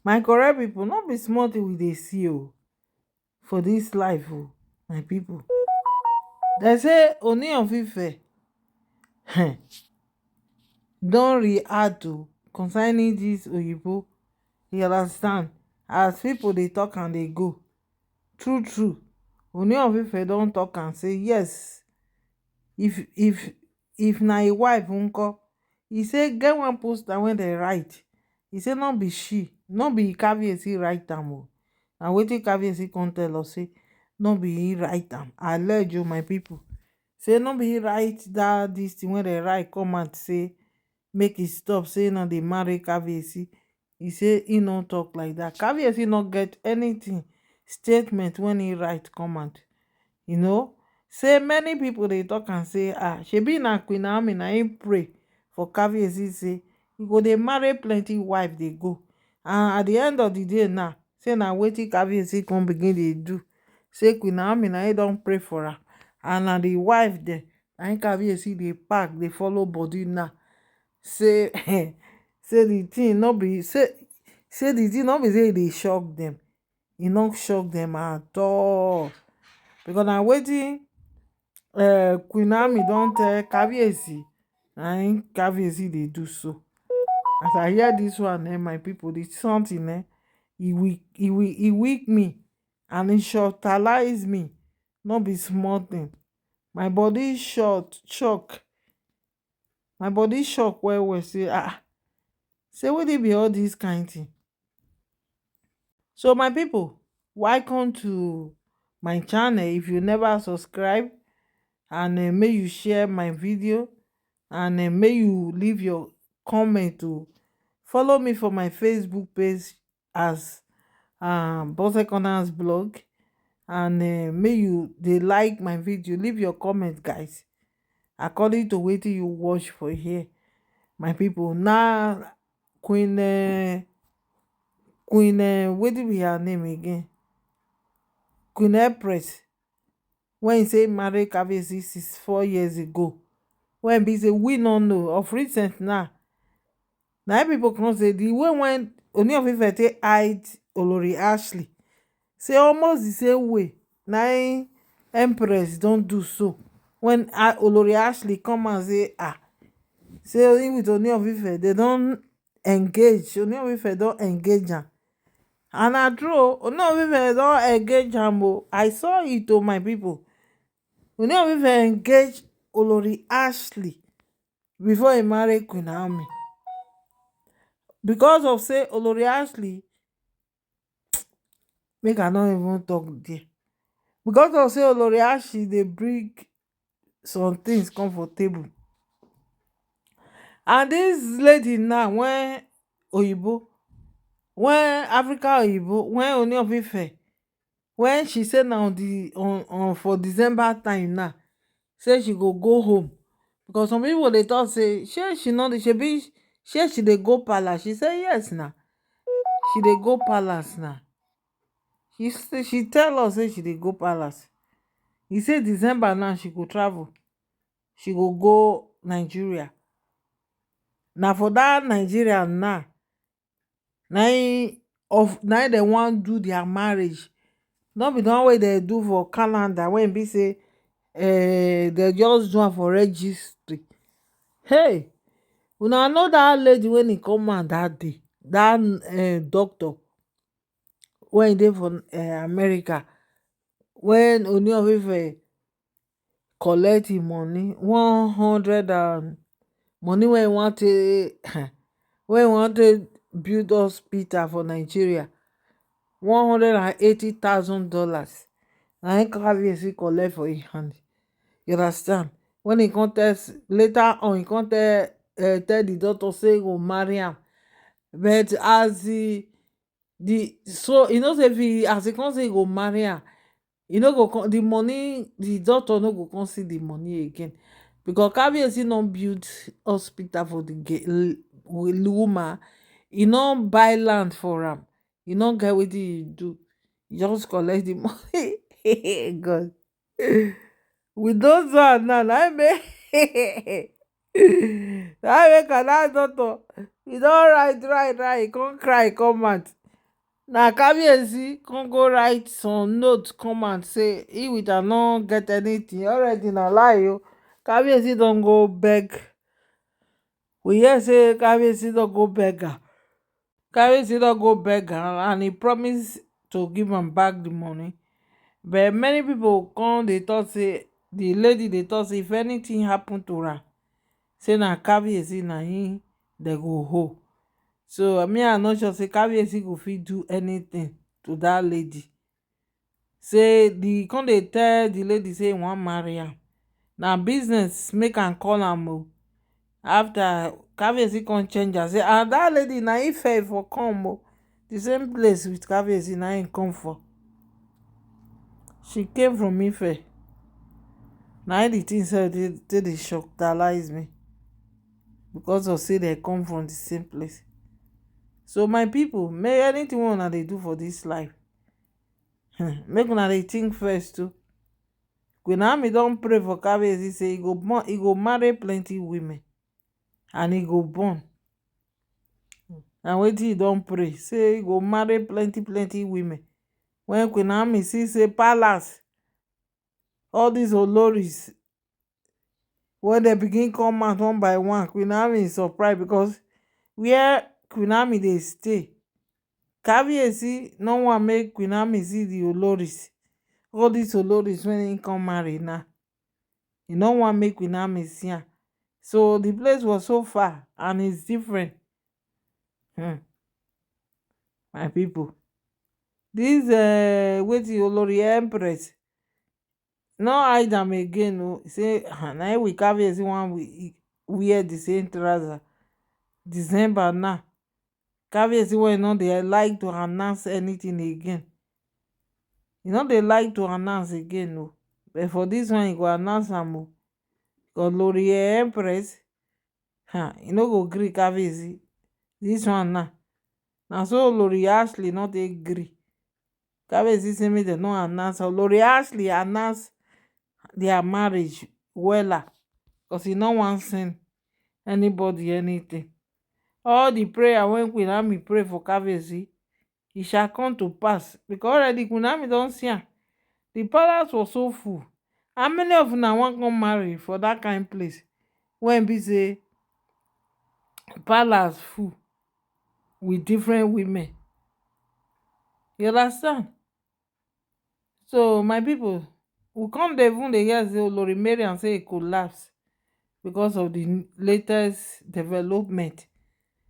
My correct people, not be small thing we dey see for this life my people. They say Ooni of Ife don react concerning this oyibo. You understand? As people dey talk and dey go, true true, Ooni of Ife don talk and say yes, if na im wife nko. He say get one poster wey dem write. He say no be she, no be Kabiyesi write am na wetin Kabiyesi come tell us say no be he write am. Allege my people, say no be he write that this thing wey dem write come out say make e stop, say no dey marry Kabiyesi. He say he no talk like that. Kabiyesi no get anything statement when he write come out. Say many people dey talk and say shebi na Queen Naomi na im pray for Kabiyesi say he go dey marry plenty wife dey go, and at the end of the day now, say na wetin Kabiyesi come begin dey do. Say Queen Naomi na im don pray for her, and na the wife dem na im Kabiyesi dey pack dey follow body now. Say say the thing no be say the thing no be say e dey shock dem. E no shock dem at all, because na wetin Queen Naomi don tell Kabiyesi na im Kabiyesi dey do. So as I hear this one my people, the something e weak me and e shortalize me. No be small thing. My body shock. My body shock well well. Say wetin be all this kind thing. So my people, welcome to my channel. If you never subscribe, and may you share my video, and may you leave your comment to follow me for my Facebook page as Bose Corners blog, and may you dey like my video, leave your comment guys according to wetin you watch for here. My people, now Queen wetin be her name again, Queen Empress, when he say marry Kabiyesi 64 years ago, when be say we no know of recent now. Na people come say the way when Ooni of Ife take hide Olori Ashley, say almost the same way na Empress don do. So when Olori Ashley come and say him with Ooni of Ife they don engage, Ooni of Ife don engage am, and na true Ooni of Ife don engage am I saw it my people. Ooni of Ife engage Olori Ashley before he marry Queen Naomi, because of say Olori Ashley, make I no even talk there, because of say Olori Ashley dey bring some things come for table. And this lady now, when oyibo, when Africa oyibo, when Ooni of Ife, when she say na on for December time now, say she go home, because some people dey talk say shey she no dey, shey she dey go palace. She say yes na, she dey go palace na. She tell us say she dey go palace. He say December now she go travel, she go Nigeria. Na for that Nigeria now na dem wan do their marriage. No be the one wey dem do for Canada, wey be say dem just do am for registry. Hey, una know that lady when e come out that day, that doctor wey e dey for America, when Ooni of Ife collect im money 100 and money wey e wan take build hospital for Nigeria, $180,000 na im Kabiyesi collect for im hand. You understand? When he come later on, he come tell the doctor say he go marry am, but as so you know say as he come say he go marry am, e no go the money, the doctor no go come see the money again, because Kabiyesi no build hospital for the woman. He no buy land for am, he no get wetin he do, he just collect the money. God, with those one now na im make na im make another doctor e don write e come cry come out. Na Kabiyesi come go write some note come out say he with am no get anything already. Na lie o. Kabiyesi don go beg. We hear say Kabiyesi don go beg am. Kabiyesi don go beg am and he promise to give am back the money. But many people come dey talk say the lady dey talk say if anything happen to am, say na Kabiyesi na him dem go hold. So me I no sure say Kabiyesi go fit do anything to dat lady. Say the come dey tell the lady say he wan marry am. Na business make am call am o. After Kabiyesi come change am say and dat lady na Ife for come o. The same place with Kabiyesi na im come for. She came from Ife. Na im the thing sef take dey shockalize me because of say dem come from the same place. So my people, make anything wey una dey do for dis life, make una dey think first too. Queen Naomi don pray for Kabiyesi say e go marry plenty women and e go born. Na wetin e don pray say e go marry plenty women. When Queen Naomi see say palace, all these Oloris, when dem begin come out one by one, Queen Naomi is surprised because where Queen Naomi dey stay, Kabiyesi no wan make Queen Naomi see the Oloris. All these Oloris when im come marry now, e no wan make Queen Naomi see am. So the place was so far and it's different. My people, this wetin Olori Empress no hide am again o. Say na im with Kabiyesi wan wear the same trouser December now. Kabiyesi wey no dey like to announce anything again. E no dey like to announce again o. But for this one e go announce am o. Because Olori Empress e no go gree Kabiyesi. This one now na so Olori Ashley no take gree. Kabiyesi say make dem no announce. Olori Ashley announce their marriage wella because e no wan send anybody anything. All the prayer wey Queen Naomi pray for Kabiyesi, e shall come to pass because already Queen Naomi don see am. The palace was so full. How many of una wan come marry for that kind place when be say palace full with different women? You understand? So my people, we come dey even dey hear say Olori Mariam say e collapse because of the latest development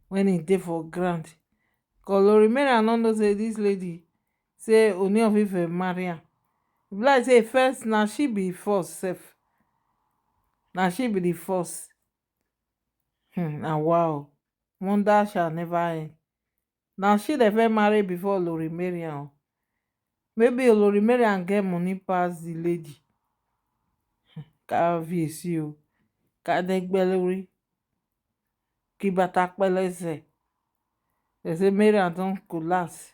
when e dey for ground. Because Olori Mariam no know say this lady say Ooni of Ife marry am. E be like say first na she be first sef. Na she be the first. Na wow, wonder shall never end. Na she dey first marry before Olori Mariam. Maybe Olori Mariam get money pass the lady. Kábíyèsí o, kádẹ́gbẹ́ lórí, kí bàtà pẹ́ lẹ́sẹ̀. They say Mariam don collapse.